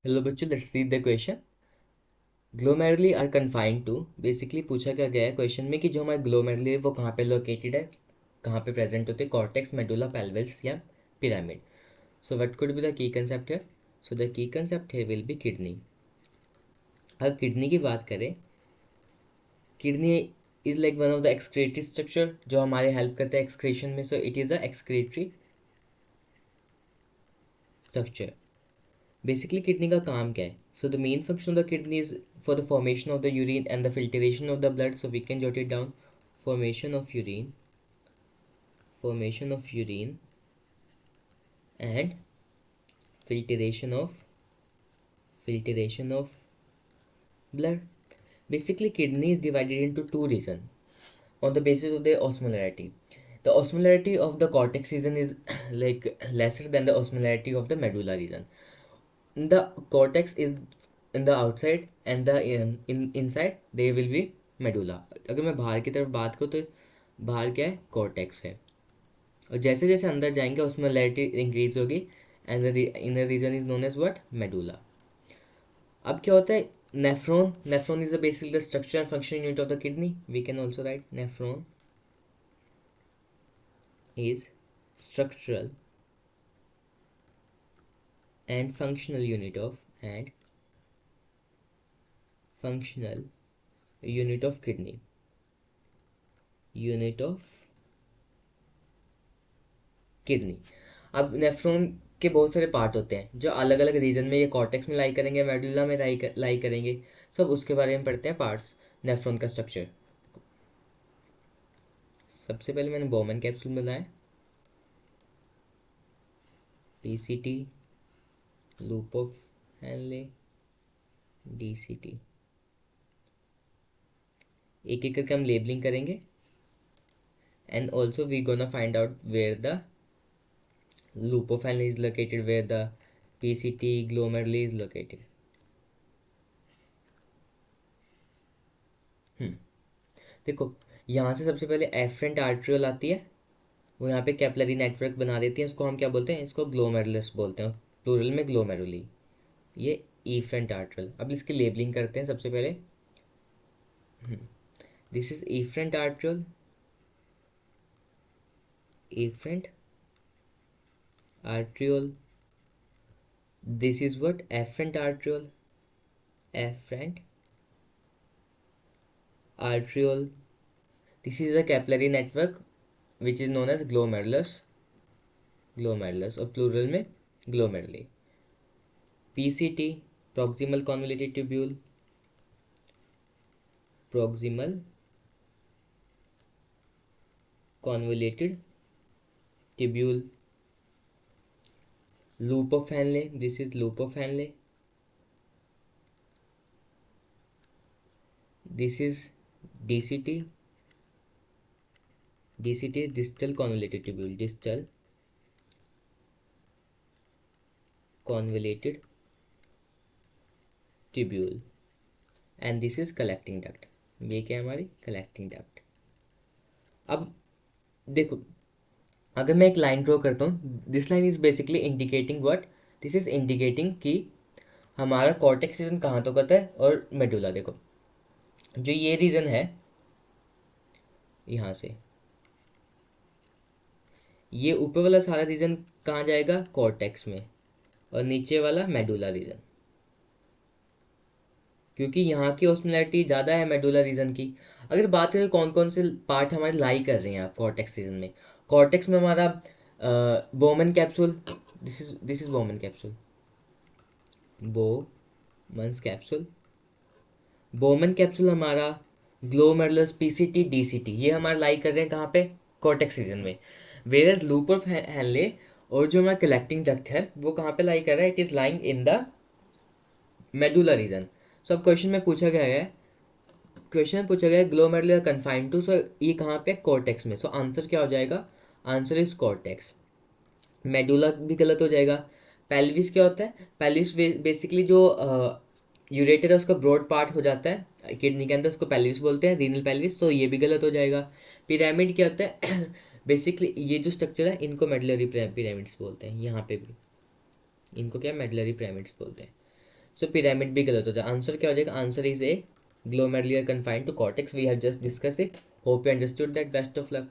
Hello बच्चों, let's see the question. Glomeruli are confined to, basically पूछा क्या गया है क्वेश्चन में कि जो हमारे ग्लोमेरुली है वो कहाँ पे लोकेटेड है, कहाँ पे प्रेजेंट होते हैं, कॉर्टेक्स, मेडुला, पेल्विस या pyramid. So what could be the key concept है? सो द की कंसेप्ट है विल बी किडनी। अगर किडनी की बात करें, kidney is like one of the excretory structure जो हमारे हेल्प करता है एक्सक्रेशन में। So it is a excretory structure. Basically kidney का काम क्या है? So the main function of the kidney is for the formation of the urine and the filtration of the blood. So we can jot it down. Formation of urine, formation of urine and filtration of blood. Basically kidney is divided into two regions on the basis of their osmolarity. The osmolarity of the cortex region is like lesser than the osmolarity of the medulla region. The cortex is in the outside and the in inside there will be medulla. अगर मैं बाहर की तरफ बात करूँ तो बाहर क्या है? कॉर्टेक्स है. और जैसे जैसे अंदर जाएंगे उसमें लैरिटी इंक्रीज होगी and the inner region is known as what? Medulla. अब क्या होता है? Nephron is basically the structure and function unit of the kidney. We can also write nephron is structural and functional unit of kidney. Unit of kidney. अब nephron के बहुत सारे part होते हैं जो अलग अलग रीजन में, ये कॉर्टेक्स में लाई करेंगे, मेडुला में लाई करेंगे. सब उसके बारे में पढ़ते हैं पार्ट्स. नेफ्रॉन का स्ट्रक्चर सबसे पहले मैंने बोमन कैप्सूल बनाया, PCT, loop of Henle, DCT. एक एक करके हम लेबलिंग करेंगे and also we gonna find out where the loop of Henle is located, where the PCT glomeruli is located. देखो, यहाँ से सबसे पहले एफरेंट आर्ट्रियोल आती है, वो यहाँ पे कैपिलरी नेटवर्क बना देती है. इसको हम क्या बोलते हैं? इसको ग्लोमेरुलस बोलते हैं, प्लूरल में ग्लोमेरुली. ये एफरेंट आर्ट्रियल. अब इसकी लेबलिंग करते हैं सबसे पहले. This is afferent arteriole, afferent arteriole. This is what? Afferent arteriole. Afferent arteriole. This is a capillary network which is known as glomerulus. Glomerulus और plural में glomeruli. PCT, proximal convoluted tubule. Proximal convoluted tubule. Loop of Henle. This is loop of Henle. This is DCT. DCT is distal convoluted tubule. Distal convoluted tubule. And this is collecting duct. ये क्या है? हमारी collecting duct. अब देखो, अगर मैं एक line draw करता हूँ, this line is basically indicating what? This is indicating कि हमारा कॉर्टेक्स रीजन कहाँ तक होता है और मेडुला. देखो, जो ये रीजन है यहाँ से, ये ऊपर वाला सारा रीजन कहाँ जाएगा? कॉर्टेक्स में. और नीचे वाला मेडुला रीजन, क्योंकि यहाँ की ऑस्मोलैरिटी ज़्यादा है मेडुला रीजन की. अगर बात करें कौन कौन से पार्ट हमारे लाई कर रहे हैं आप कॉर्टेक्स रीजन में, कॉर्टेक्स में हमारा Bowman capsule. This is Bowman capsule. Bowman capsule. Bowman capsule हमारा ग्लोमेरुलस, पीसीटी, डीसीटी, ये हमारा लाई कर रहे हैं कहाँ पे? कॉर्टेक्स रीजन में. वेयर लूप ऑफ हैनले और जो हमारा कलेक्टिंग डक्ट है वो कहाँ पे लाई कर रहा है? It is lying in the medulla region. So अब क्वेश्चन में पूछा गया है, ग्लोमेरुलर कन्फाइंड टू. सो ये कहाँ पे? कॉर्टेक्स में. सो आंसर क्या हो जाएगा? Answer is cortex. मेडुला भी गलत हो जाएगा. पेल्विस क्या होता है? पेल्विस बेसिकली जो यूरेटर है उसका ब्रॉड पार्ट हो जाता है किडनी के अंदर, उसको पेल्विस बोलते हैं, रीनल पेल्विस. तो ये भी गलत हो जाएगा. पिरामिड क्या होता है? बेसिकली ये जो स्ट्रक्चर है इनको मेडुलरी पिरामिड्स बोलते हैं. यहाँ पे भी इनको क्या? मेडुलरी पिरामिड्स बोलते हैं. सो पिरामिड भी गलत हो जाए। आंसर क्या हो जाएगा? Answer is a glomerular confined to cortex. We have just discuss it. Hope you understood that. Best of luck.